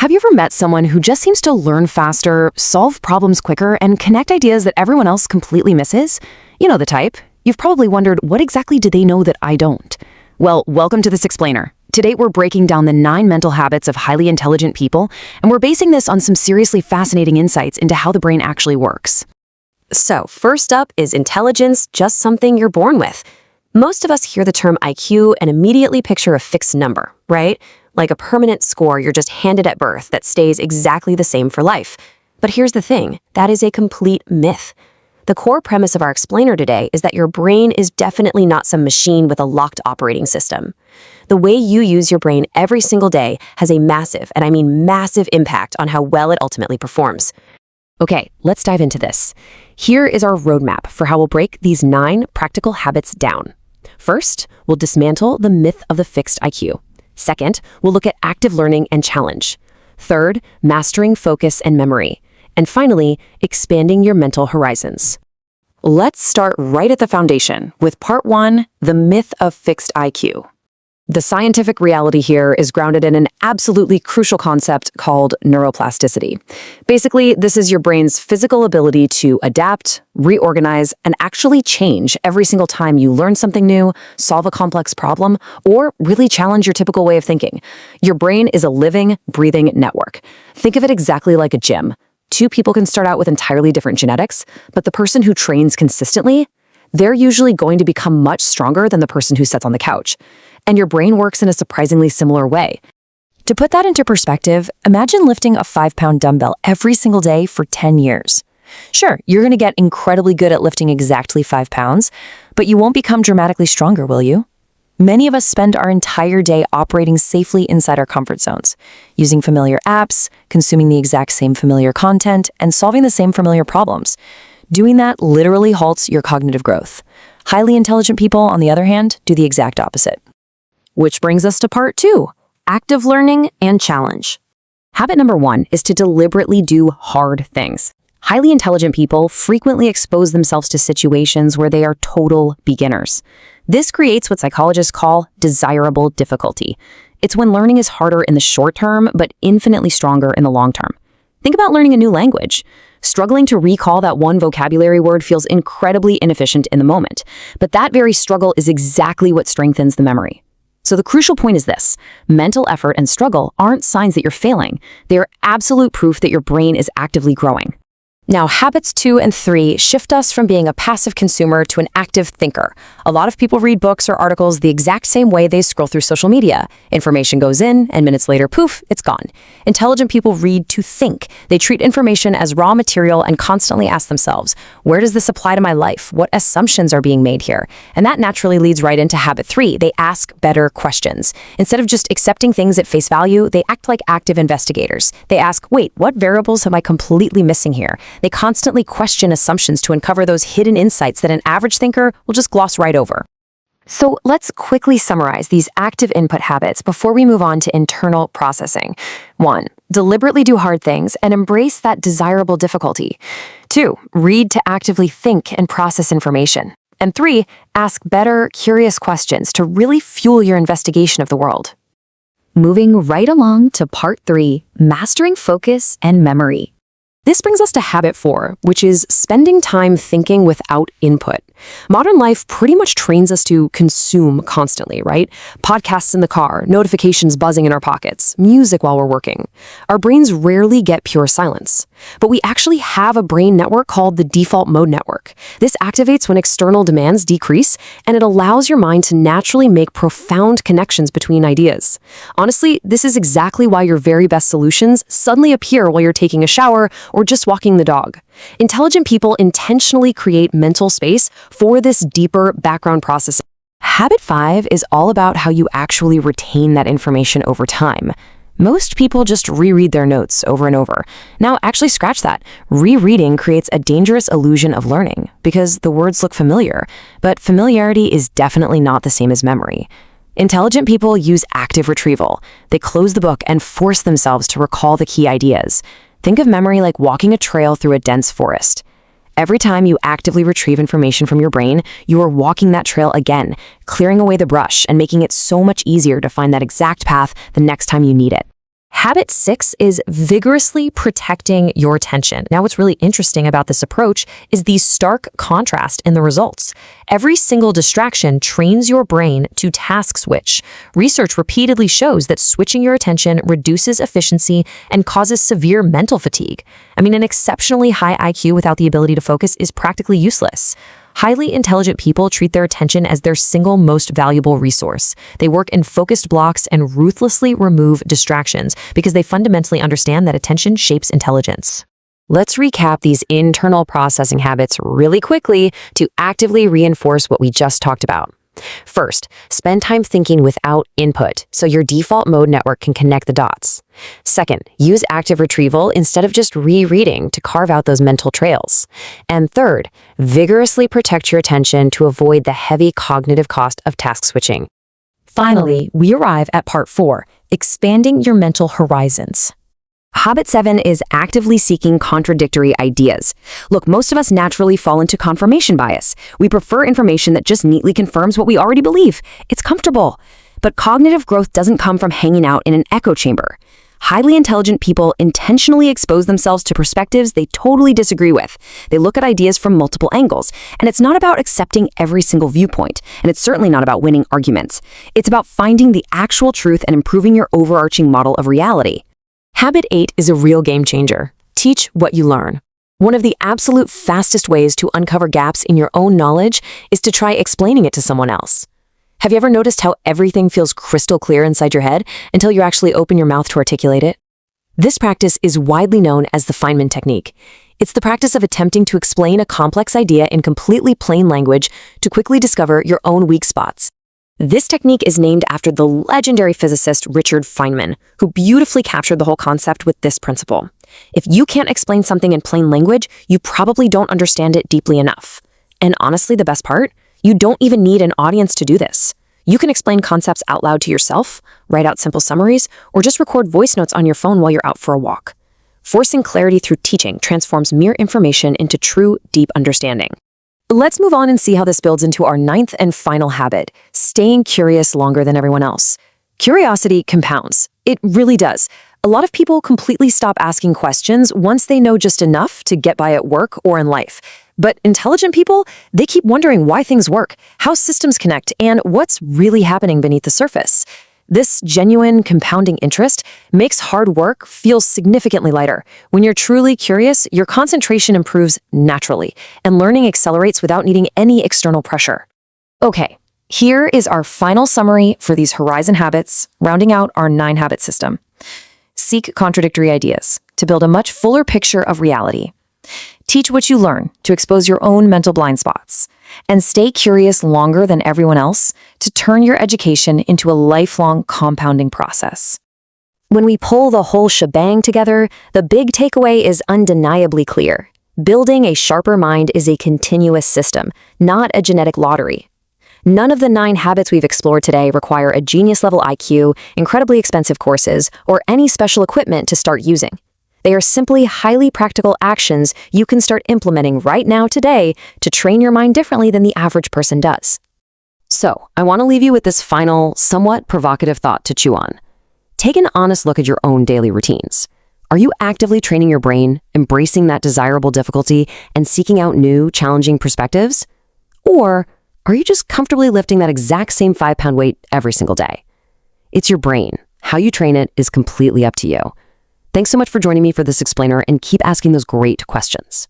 Have you ever met someone who just seems to learn faster, solve problems quicker, and connect ideas that everyone else completely misses? You know the type. You've probably wondered, what exactly do they know that I don't? Well, welcome to This Explainer. Today we're breaking down the 9 mental habits of highly intelligent people, and we're basing this on some seriously fascinating insights into how the brain actually works. So, first up, is intelligence just something you're born with? Most of us hear the term IQ and immediately picture a fixed number, right? Like a permanent score you're just handed at birth that stays exactly the same for life. But here's the thing, that is a complete myth. The core premise of our explainer today is that your brain is definitely not some machine with a locked operating system. The way you use your brain every single day has a massive, and I mean massive, impact on how well it ultimately performs. Okay, let's dive into this. Here is our roadmap for how we'll break these 9 practical habits down. First, we'll dismantle the myth of the fixed IQ. Second, we'll look at active learning and challenge. Third, mastering focus and memory. And finally, expanding your mental horizons. Let's start right at the foundation with part 1, the myth of fixed IQ. The scientific reality here is grounded in an absolutely crucial concept called neuroplasticity. Basically, this is your brain's physical ability to adapt, reorganize, and actually change every single time you learn something new, solve a complex problem, or really challenge your typical way of thinking. Your brain is a living, breathing network. Think of it exactly like a gym. 2 people can start out with entirely different genetics, but the person who trains consistently, they're usually going to become much stronger than the person who sits on the couch. And your brain works in a surprisingly similar way. To put that into perspective, imagine lifting a 5-pound dumbbell every single day for 10 years. Sure, you're going to get incredibly good at lifting exactly 5 pounds, but you won't become dramatically stronger, will you? Many of us spend our entire day operating safely inside our comfort zones, using familiar apps, consuming the exact same familiar content, and solving the same familiar problems. Doing that literally halts your cognitive growth. Highly intelligent people, on the other hand, do the exact opposite. Which brings us to part 2, active learning and challenge. Habit number 1 is to deliberately do hard things. Highly intelligent people frequently expose themselves to situations where they are total beginners. This creates what psychologists call desirable difficulty. It's when learning is harder in the short term, but infinitely stronger in the long term. Think about learning a new language. Struggling to recall that one vocabulary word feels incredibly inefficient in the moment, but that very struggle is exactly what strengthens the memory. So the crucial point is this: mental effort and struggle aren't signs that you're failing. They are absolute proof that your brain is actively growing. Now, habits 2 and 3 shift us from being a passive consumer to an active thinker. A lot of people read books or articles the exact same way they scroll through social media. Information goes in, and minutes later, poof, it's gone. Intelligent people read to think. They treat information as raw material and constantly ask themselves, where does this apply to my life? What assumptions are being made here? And that naturally leads right into habit 3. They ask better questions. Instead of just accepting things at face value, they act like active investigators. They ask, wait, what variables am I completely missing here? They constantly question assumptions to uncover those hidden insights that an average thinker will just gloss right over. So let's quickly summarize these active input habits before we move on to internal processing. 1. Deliberately do hard things and embrace that desirable difficulty. 2. Read to actively think and process information. And 3. Ask better, curious questions to really fuel your investigation of the world. Moving right along to part 3, mastering focus and memory. This brings us to habit 4, which is spending time thinking without input. Modern life pretty much trains us to consume constantly, right? Podcasts in the car, notifications buzzing in our pockets, music while we're working. Our brains rarely get pure silence. But we actually have a brain network called the default mode network. This activates when external demands decrease, and it allows your mind to naturally make profound connections between ideas. Honestly, this is exactly why your very best solutions suddenly appear while you're taking a shower or just walking the dog. Intelligent people intentionally create mental space for this deeper background processing. Habit 5 is all about how you actually retain that information over time. Most people just reread their notes over and over. Now, actually scratch that. Rereading creates a dangerous illusion of learning because the words look familiar, but familiarity is definitely not the same as memory. Intelligent people use active retrieval. They close the book and force themselves to recall the key ideas. Think of memory like walking a trail through a dense forest. Every time you actively retrieve information from your brain, you are walking that trail again, clearing away the brush and making it so much easier to find that exact path the next time you need it. Habit 6 is vigorously protecting your attention. Now, what's really interesting about this approach is the stark contrast in the results. Every single distraction trains your brain to task switch. Research repeatedly shows that switching your attention reduces efficiency and causes severe mental fatigue. I mean, an exceptionally high IQ without the ability to focus is practically useless. Highly intelligent people treat their attention as their single most valuable resource. They work in focused blocks and ruthlessly remove distractions because they fundamentally understand that attention shapes intelligence. Let's recap these internal processing habits really quickly to actively reinforce what we just talked about. First, spend time thinking without input so your default mode network can connect the dots. Second, use active retrieval instead of just rereading to carve out those mental trails. And third, vigorously protect your attention to avoid the heavy cognitive cost of task switching. Finally, we arrive at part 4, expanding your mental horizons. Habit 7 is actively seeking contradictory ideas. Look, most of us naturally fall into confirmation bias. We prefer information that just neatly confirms what we already believe. It's comfortable. But cognitive growth doesn't come from hanging out in an echo chamber. Highly intelligent people intentionally expose themselves to perspectives they totally disagree with. They look at ideas from multiple angles. And it's not about accepting every single viewpoint. And it's certainly not about winning arguments. It's about finding the actual truth and improving your overarching model of reality. Habit 8 is a real game changer. Teach what you learn. One of the absolute fastest ways to uncover gaps in your own knowledge is to try explaining it to someone else. Have you ever noticed how everything feels crystal clear inside your head until you actually open your mouth to articulate it? This practice is widely known as the Feynman technique. It's the practice of attempting to explain a complex idea in completely plain language to quickly discover your own weak spots. This technique is named after the legendary physicist Richard Feynman, who beautifully captured the whole concept with this principle. If you can't explain something in plain language, you probably don't understand it deeply enough. And honestly, the best part? You don't even need an audience to do this. You can explain concepts out loud to yourself, write out simple summaries, or just record voice notes on your phone while you're out for a walk. Forcing clarity through teaching transforms mere information into true, deep understanding. Let's move on and see how this builds into our 9th and final habit, staying curious longer than everyone else. Curiosity compounds. It really does. A lot of people completely stop asking questions once they know just enough to get by at work or in life. But intelligent people, they keep wondering why things work, how systems connect, and what's really happening beneath the surface. This genuine, compounding interest makes hard work feel significantly lighter. When you're truly curious, your concentration improves naturally, and learning accelerates without needing any external pressure. Okay, here is our final summary for these horizon habits, rounding out our 9-habit system. Seek contradictory ideas to build a much fuller picture of reality. Teach what you learn to expose your own mental blind spots. And stay curious longer than everyone else to turn your education into a lifelong compounding process. When we pull the whole shebang together, the big takeaway is undeniably clear. Building a sharper mind is a continuous system, not a genetic lottery. None of the 9 habits we've explored today require a genius-level IQ, incredibly expensive courses, or any special equipment to start using. They are simply highly practical actions you can start implementing right now today to train your mind differently than the average person does. So, I want to leave you with this final, somewhat provocative thought to chew on. Take an honest look at your own daily routines. Are you actively training your brain, embracing that desirable difficulty, and seeking out new, challenging perspectives? Or are you just comfortably lifting that exact same 5-pound weight every single day? It's your brain. How you train it is completely up to you. Thanks so much for joining me for this explainer, and keep asking those great questions.